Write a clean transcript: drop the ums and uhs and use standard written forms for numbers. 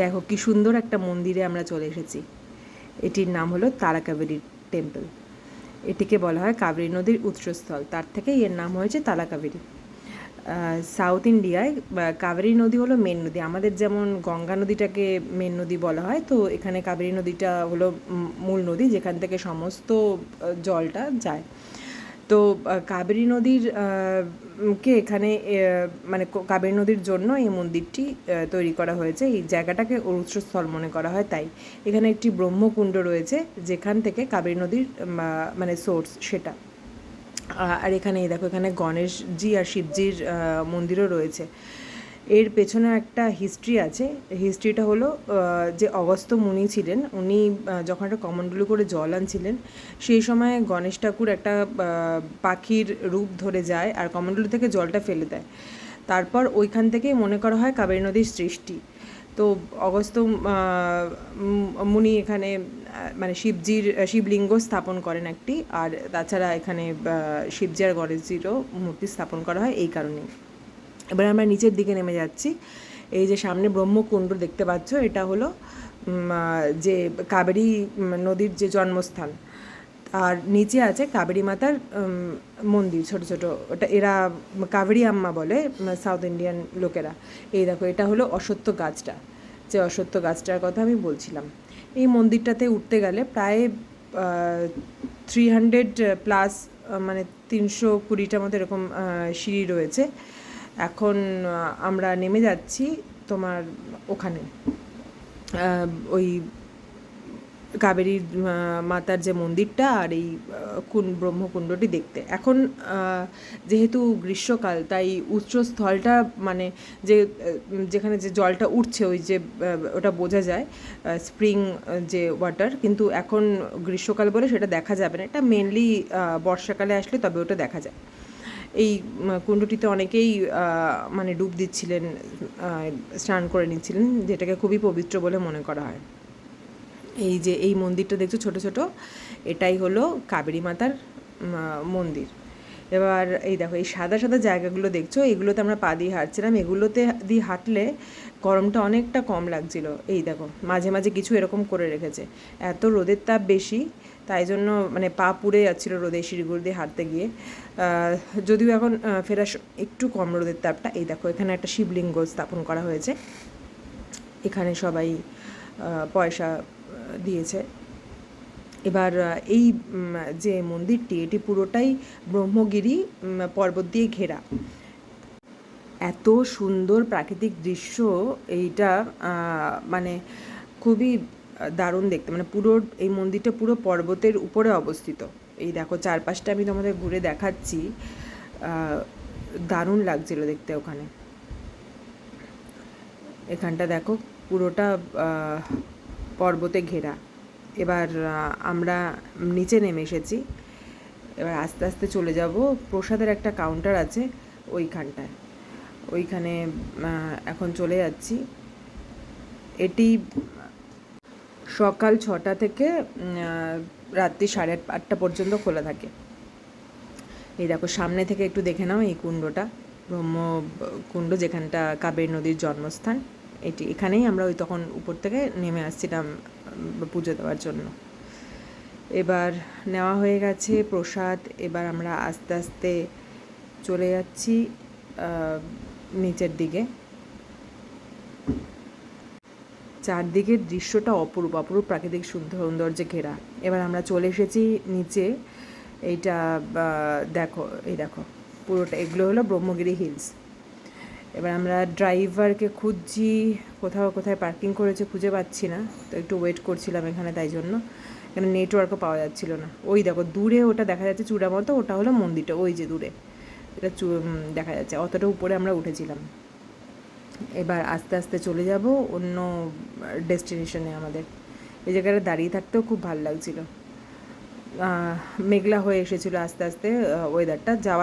দেখো কি সুন্দর একটা মন্দিরে আমরা চলে এসেছি। এটির নাম হলো তালাকাবেরী টেম্পল। এটিকে বলা হয় কাবেরী নদীর উৎসস্থল, তার থেকে এর নাম হয়েছে তালাকাবেরী। সাউথ ইন্ডিয়ায় কাবেরী নদী হলো মেন নদী। আমাদের যেমন গঙ্গা নদীটাকে মেন নদী বলা হয়, তো এখানে কাবেরী নদীটা হলো মূল নদী, যেখান থেকে সমস্ত জলটা যায়। তো কাবেরী নদীর কে এখানে মানে কাবেরী নদীর জন্য এই মন্দিরটি তৈরি করা হয়েছে। এই জায়গাটাকে উৎসস্থল মনে করা হয়, তাই এখানে একটি ব্রহ্মকুণ্ড রয়েছে, যেখান থেকে কাবেরী নদীর মানে সোর্স সেটা। আর এখানে দেখো, এখানে গণেশজি আর শিবজির মন্দিরও রয়েছে। এর পেছনে একটা হিস্ট্রি আছে। হিস্ট্রিটা হলো যে অগস্ত্য মুনি ছিলেন, উনি যখন একটা কমণ্ডলু করে জল আনছিলেন, সেই সময় গণেশ ঠাকুর একটা পাখির রূপ ধরে যায় আর কমণ্ডলু থেকে জলটা ফেলে দেয়। তারপর ওইখান থেকেই মনে করা হয় কাবেরী নদীর সৃষ্টি। তো অগস্ত্য মুনি এখানে মানে শিবলিঙ্গ স্থাপন করেন একটি, আর তাছাড়া এখানে শিবজি আর গণেশজিরও মূর্তি স্থাপন করা হয় এই কারণেই। এবার আমরা নিচের দিকে নেমে যাচ্ছি। এই যে সামনে ব্রহ্মকুণ্ড দেখতে পাচ্ছ, এটা হলো যে কাবেরী নদীর যে জন্মস্থান। আর নিচে আছে কাবেরী মাতার মন্দির, ছোট ছোট। ওটা এরা কাবেরী আম্মা বলে সাউথ ইন্ডিয়ান লোকেরা। এই দেখো, এটা হলো অশ্বত্থ গাছটা, যে অশ্বত্থ গাছটার কথা আমি বলছিলাম। এই মন্দিরটাতে উঠতে গেলে প্রায় 300+ মানে 320টার মতো এরকম সিঁড়ি রয়েছে। এখন আমরা নেমে যাচ্ছি তোমার ওখানে ওই কাবেরী মাতার যে মন্দিরটা আর এই ব্রহ্মকুণ্ডটি দেখতে। এখন যেহেতু গ্রীষ্মকাল, তাই উৎসস্থলটা মানে যেখানে যে জলটা উঠছে, ওই যে ওটা বোঝা যায় স্প্রিং যে ওয়াটার, কিন্তু এখন গ্রীষ্মকাল বলে সেটা দেখা যাবে না। এটা মেনলি বর্ষাকালে আসলে তবে ওটা দেখা যায়। এই কুণ্ডটিতে অনেকেই মানে ডুব দিচ্ছিলেন, স্নান করে নিচ্ছিলেন, যেটাকে খুবই পবিত্র বলে মনে করা হয়। এই যে এই মন্দিরটা দেখছো ছোট ছোট, এটাই হলো কাবেরী মাতার মন্দির। এবার এই দেখো, এই সাদা সাদা জায়গাগুলো দেখছো, এগুলোতে আমরা পা দিয়ে হাঁটছিলাম। এগুলোতে দিয়ে হাঁটলে গরমটা অনেকটা কম লাগছিল। এই দেখো, মাঝে মাঝে কিছু এরকম করে রেখেছে। এত রোদের তাপ বেশি, তাই জন্য মানে পা পুড়ে যাচ্ছিলো রোদে সিঁড়িগুলো দিয়ে হাঁটতে গিয়ে। যদিও এখন ফেরার একটু কম রোদের তাপটা। এই দেখো, এখানে একটা শিবলিঙ্গ স্থাপন করা হয়েছে। এখানে সবাই পয়সা দিয়েছে। এবার এই যে মন্দিরটি, এটি পুরোটাই ব্রহ্মগিরি পর্বত দিয়ে ঘেরা। এত সুন্দর প্রাকৃতিক দৃশ্য এইটা, মানে খুবই দারুণ দেখতে। মানে পুরো এই মন্দিরটা পুরো পর্বতের উপরে অবস্থিত। এই দেখো, চারপাশটা আমি তোমাদের ঘুরে দেখাচ্ছি। দারুণ লাগছিল দেখতে ওখানে। এখানটা দেখো, পুরোটা পর্বতে ঘেরা। এবার আমরা নিচে নেমে এসেছি। এবার আস্তে আস্তে চলে যাব। প্রসাদের একটা কাউন্টার আছে ওইখানটায়, ওইখানে এখন চলে যাচ্ছি। এটি সকাল 6টা থেকে রাত্রি 8:30 পর্যন্ত খোলা থাকে। এই দেখো, সামনে থেকে একটু দেখে নাও এই কুণ্ডটা, ব্রহ্মকুণ্ড, যেখানটা কাবেরী নদীর জন্মস্থান। এখানেই আমরা ওই তখন উপর থেকে নেমে আসছিলাম পুজো দেওয়ার জন্য। এবার নেওয়া হয়ে গেছে প্রসাদ। এবার আমরা আস্তে আস্তে চলে যাচ্ছি নিচের দিকে। চারদিকের দৃশ্যটা অপূর্ব অপূর্ব প্রাকৃতিক সৌন্দর্যে ঘেরা। এবার আমরা চলে এসেছি নিচে। এইটা দেখো, এই দেখো পুরোটা, এগুলো হলো ব্রহ্মগিরি হিলস। এবার আমরা ড্রাইভারকে খুঁজছি, কোথায় পার্কিং করেছে খুঁজে পাচ্ছি না, তো একটু ওয়েট করছিলাম এখানে, তাই জন্য। এখানে নেটওয়ার্কও পাওয়া যাচ্ছিল না। ওই দেখো দূরে ওটা দেখা যাচ্ছে চূড়া মতো, ওটা হলো মন্দিরটা, ওই যে দূরে এটা দেখা যাচ্ছে। অতটা উপরে আমরা উঠেছিলাম। এবার আস্তে আস্তে চলে যাব অন্য ডেস্টিনেশনে আমাদের। এই জায়গাটা দাঁড়িয়ে থাকতেও খুব ভালো লাগছিল। মেঘলা হয়ে এসেছিলো আস্তে আস্তে ওয়েদারটা। যাওয়ার